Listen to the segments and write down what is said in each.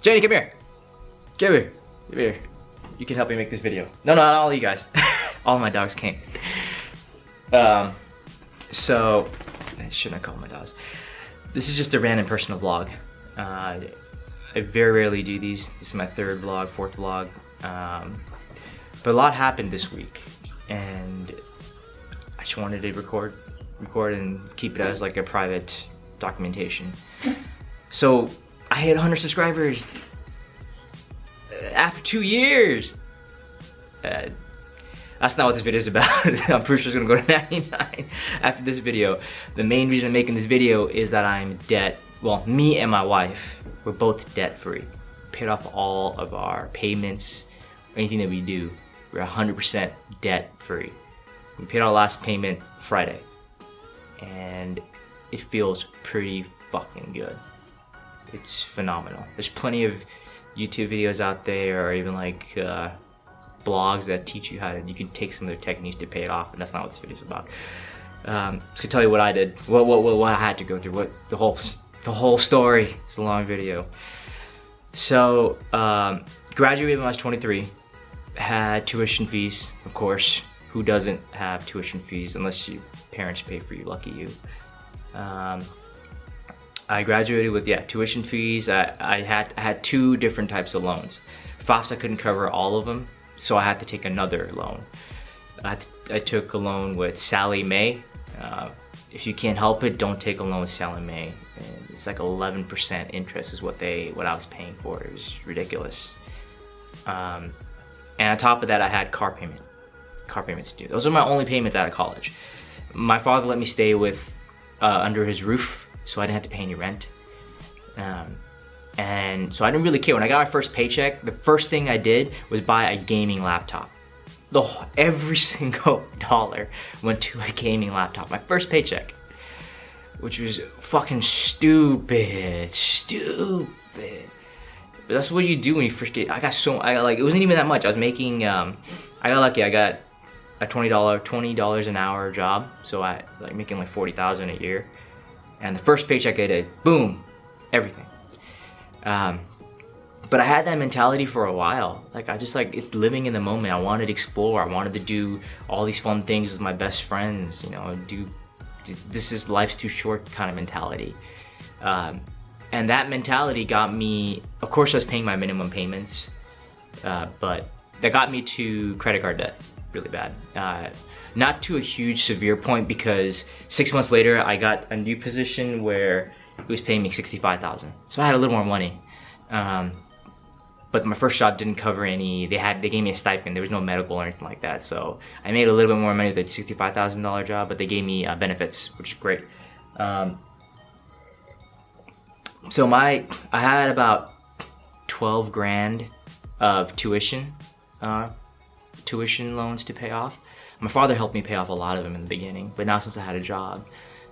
Jenny, come here. Come here. Come here. You can help me make this video. No, not all you guys. All my dogs can't. So, I shouldn't have called my dogs. This is just a random personal vlog. I very rarely do these. This is my third vlog, fourth vlog. But a lot happened this week, and I just wanted to record and keep it as like a private documentation. So I hit 100 subscribers after 2 years. That's not what this video is about. I'm pretty sure it's gonna go to 99 after this video. The main reason I'm making this video is that I'm debt. Well, me and my wife, we're both debt free. Paid off all of our payments, anything that we do. We're 100% debt free. We paid our last payment Friday, and it feels pretty fucking good. It's phenomenal. There's plenty of YouTube videos out there, or even like blogs that teach you how to, you can take some of their techniques to pay it off, and that's not what this video is about. Just to tell you what I did, what I had to go through, what the whole story. It's a long video. So graduated when I was 23. Had tuition fees, of course. Who doesn't have tuition fees unless your parents pay for you? Lucky you. I graduated with tuition fees. I had two different types of loans. FAFSA couldn't cover all of them, so I had to take another loan. I took a loan with Sallie Mae. If you can't help it, don't take a loan with Sallie Mae. And it's like 11% interest is what I was paying for. It was ridiculous. And on top of that, I had car payments to do. Those are my only payments out of college. My father let me stay with under his roof, so I didn't have to pay any rent. And so I didn't really care. When I got my first paycheck, the first thing I did was buy a gaming laptop. Every single dollar went to a gaming laptop. My first paycheck, which was fucking stupid. But that's what you do when you first get. It wasn't even that much. I was making, I got lucky. I got a $20 an hour job. So I making like 40,000 a year. And the first paycheck I did, boom, everything. But I had that mentality for a while. It's living in the moment. I wanted to explore. I wanted to do all these fun things with my best friends. You know, this is life's too short kind of mentality. And that mentality got me, of course I was paying my minimum payments, but that got me to credit card debt really bad. Not to a huge severe point, because 6 months later I got a new position where it was paying me $65,000. So I had a little more money. But my first job didn't cover any, they gave me a stipend, there was no medical or anything like that. So I made a little bit more money with the $65,000 job, but they gave me benefits, which is great. So I had about 12 grand of tuition loans to pay off. My father helped me pay off a lot of them in the beginning, but now since I had a job,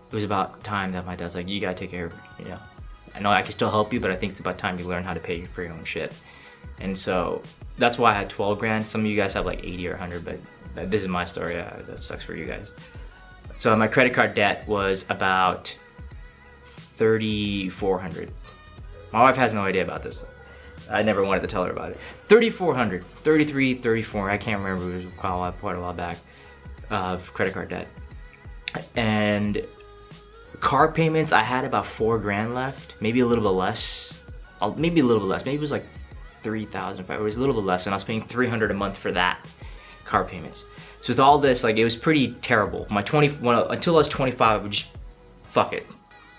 it was about time that my dad's like, you gotta take care of it, you know. I know I can still help you, but I think it's about time you learn how to pay for your own shit. And so that's why I had 12 grand. Some of you guys have like 80 or 100, but this is my story. That sucks for you guys. So my credit card debt was about $3,400. My wife has no idea about this. I never wanted to tell her about it. $3,400, 33, 34. I can't remember. It was quite a while back of credit card debt. And car payments, I had about 4 grand left, maybe a little bit less. Maybe a little bit less. Maybe it was like 3,000. It was a little bit less, and I was paying $300 a month for that car payments. So with all this, it was pretty terrible. Until I was 25, I would just fuck it.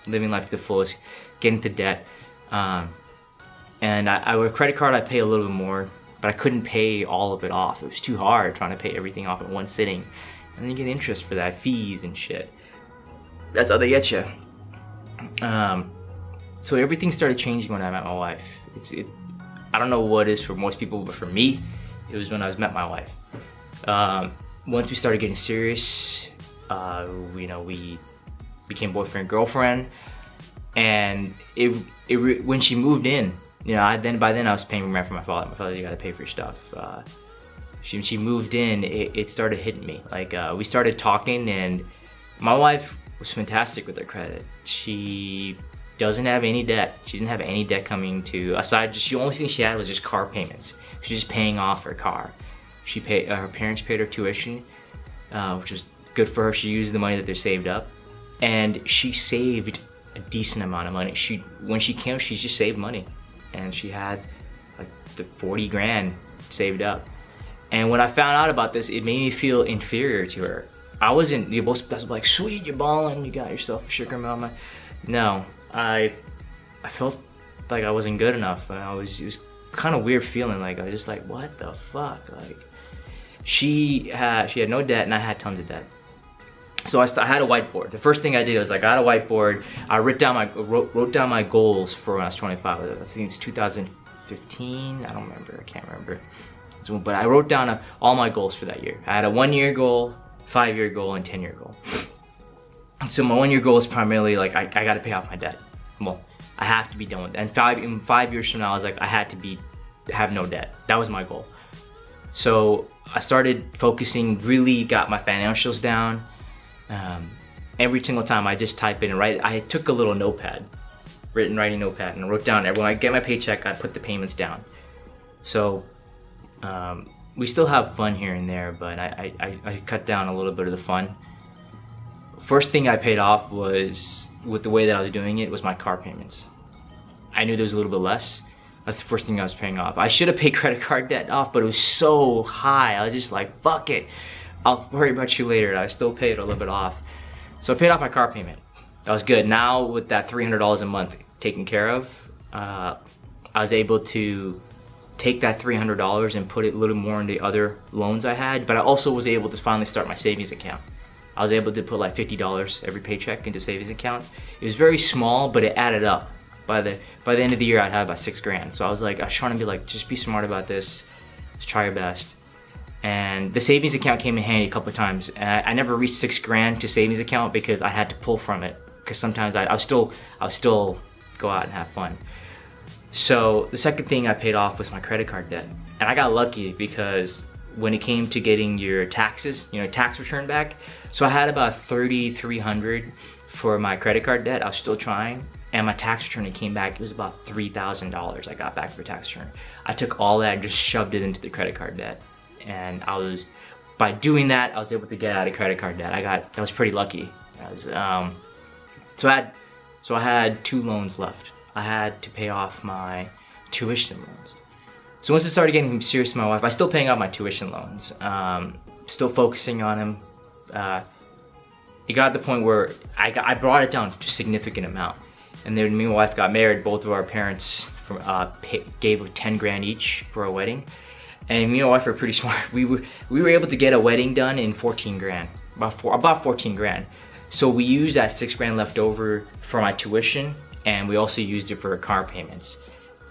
Living life to the fullest, get into debt. And I with a credit card, I pay a little bit more, but I couldn't pay all of it off. It was too hard trying to pay everything off in one sitting. And then you get interest for that, fees and shit. That's how they get you. So everything started changing when I met my wife. I don't know what it is for most people, but for me, it was when I met my wife. Once we started getting serious, we became boyfriend and girlfriend, and when she moved in, by then I was paying rent for my father. My father, you gotta pay for your stuff. She moved in, it started hitting me. We started talking, and my wife was fantastic with her credit. She doesn't have any debt. She didn't have any debt coming to, aside, just the only thing she had was just car payments. She was just paying off her car. She paid, her parents paid her tuition, which was good for her. She used the money that they saved up, and she saved a decent amount of money. When she came, she just saved money, and she had like the 40 grand saved up. And when I found out about this, it made me feel inferior to her. I wasn't, I was like, sweet, you're balling, you got yourself a sugar mama. No, I felt like I wasn't good enough. And it was kind of weird feeling, like I was just like, what the fuck? Like, she had no debt and I had tons of debt. So I had a whiteboard. The first thing I did was I got a whiteboard. I wrote down my goals for when I was 25. I think it's 2015. I don't remember. I can't remember. So, but I wrote down all my goals for that year. I had a 1-year goal, 5-year goal, and 10-year goal. So my 1-year goal is primarily like I got to pay off my debt. Well, I have to be done with it. And in 5 years from now, I was like, I had to have no debt. That was my goal. So I started focusing, really got my financials down. Every single time I just type in and write, I took a little notepad, writing notepad, and I wrote down, when I get my paycheck, I put the payments down. So we still have fun here and there, but I cut down a little bit of the fun. First thing I paid off was, with the way that I was doing it, was my car payments. I knew there was a little bit less. That's the first thing I was paying off. I should have paid credit card debt off, but it was so high. I was just like, fuck it. I'll worry about you later. I still paid a little bit off. So I paid off my car payment. That was good. Now with that $300 a month taken care of, I was able to take that $300 and put it a little more into other loans I had, but I also was able to finally start my savings account. I was able to put like $50 every paycheck into savings account. It was very small, but it added up. By the end of the year, I'd have about 6 grand. So I was trying to be like, just be smart about this. Just try your best. And the savings account came in handy a couple of times. I never reached 6 grand to savings account because I had to pull from it. Because sometimes I'll still go out and have fun. So the second thing I paid off was my credit card debt. And I got lucky because when it came to getting your taxes, tax return back, so I had about $3,300 for my credit card debt. I was still trying, and my tax return, it came back, it was about $3,000 I got back for tax return. I took all that and just shoved it into the credit card debt. And by doing that, I was able to get out of credit card debt. I was pretty lucky. So I had 2 loans left. I had to pay off my tuition loans. So once I started getting serious with my wife, I was still paying off my tuition loans, still focusing on them. It got to the point where I brought it down to a significant amount. And then me and my wife got married. Both of our parents gave 10 grand each for a wedding. And me and my wife were pretty smart. We were able to get a wedding done in 14 grand, about 14 grand. So we used that 6 grand left over for my tuition, and we also used it for car payments.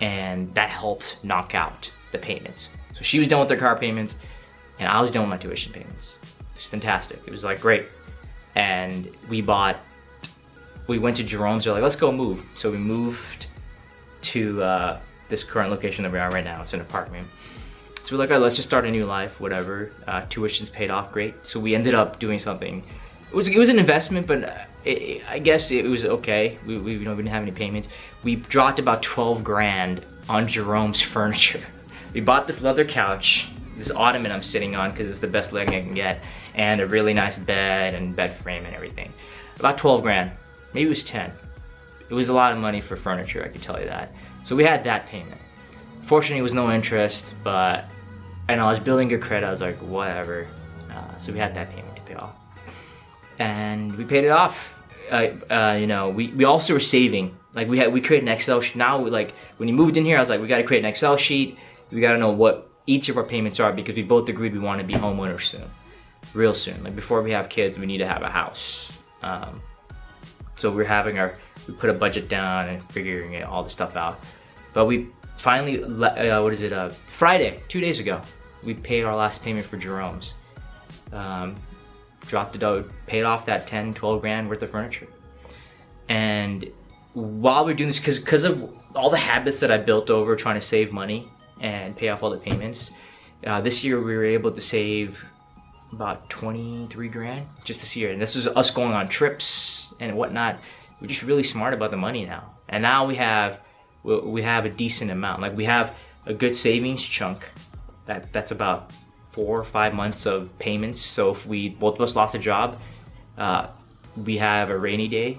And that helped knock out the payments. So she was done with her car payments, and I was done with my tuition payments. It was fantastic. It was like great. And we went to Jerome's. They're like, let's go move. So we moved to this current location that we're at right now. It's an apartment. So we're like, all right, let's just start a new life, whatever. Tuition's paid off great. So we ended up doing something. It was an investment, but I guess it was okay. We didn't have any payments. We dropped about 12 grand on Jerome's furniture. We bought this leather couch, this ottoman I'm sitting on because it's the best leg I can get, and a really nice bed and bed frame and everything. About 12 grand, maybe it was 10. It was a lot of money for furniture, I can tell you that. So we had that payment. Fortunately, it was no interest, but I was building good credit. I was like, whatever. So we had that payment to pay off. And we paid it off. We also were saving. Like we created an Excel sheet. Now, when you moved in here, I was like, we got to create an Excel sheet. We got to know what each of our payments are because we both agreed we want to be homeowners soon, real soon. Like before we have kids, we need to have a house. So we put a budget down and figuring all the stuff out. But we finally, Friday, 2 days ago, we paid our last payment for Jerome's. Dropped it out, paid off that 10, 12 grand worth of furniture. And while we're doing this, because of all the habits that I built over trying to save money and pay off all the payments, this year we were able to save about 23 grand just this year. And this was us going on trips and whatnot. we're just really smart about the money now. And now we have a decent amount. Like, we have a good savings chunk that's about 4 or 5 months of payments. So if both of us lost a job, we have a rainy day.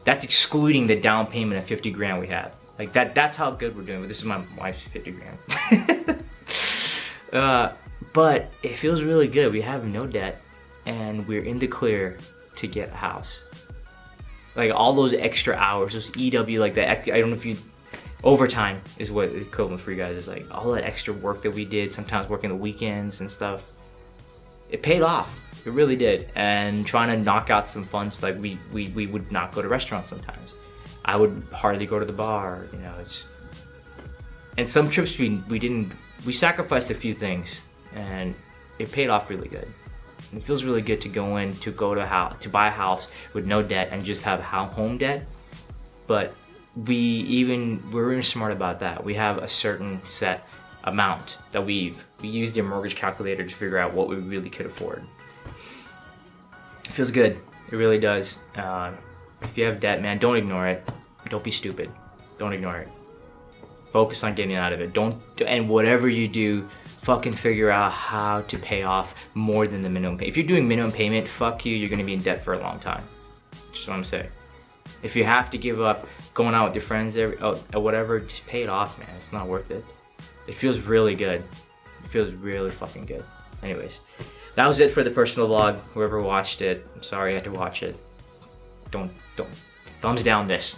That's excluding the down payment of 50 grand we have. Like, that's how good we're doing. This is my wife's 50 grand. But it feels really good. We have no debt and we're in the clear to get a house. Like, all those extra hours, those EW, like I don't know if you, overtime is what the equivalent for you guys is, like all that extra work that we did, sometimes working the weekends and stuff. It paid off. It really did. And trying to knock out some funds, like we would not go to restaurants sometimes. I would hardly go to the bar, you know. And some trips we sacrificed a few things, and it paid off really good. And it feels really good to to buy a house with no debt and just have home debt. But we're even smart about that. We have a certain set amount that we use the mortgage calculator to figure out what we really could afford. It feels good. It really does. If you have debt, man, don't ignore it. Don't be stupid. Don't ignore it. Focus on getting out of it. And whatever you do, fucking figure out how to pay off more than the minimum payment. If you're doing minimum payment, fuck you, you're gonna be in debt for a long time. Just what I'm saying. If you have to give up going out with your friends or whatever, just pay it off, man. It's not worth it. It feels really good. It feels really fucking good. Anyways, that was it for the personal vlog. Whoever watched it, I'm sorry I had to watch it. Don't thumbs down this.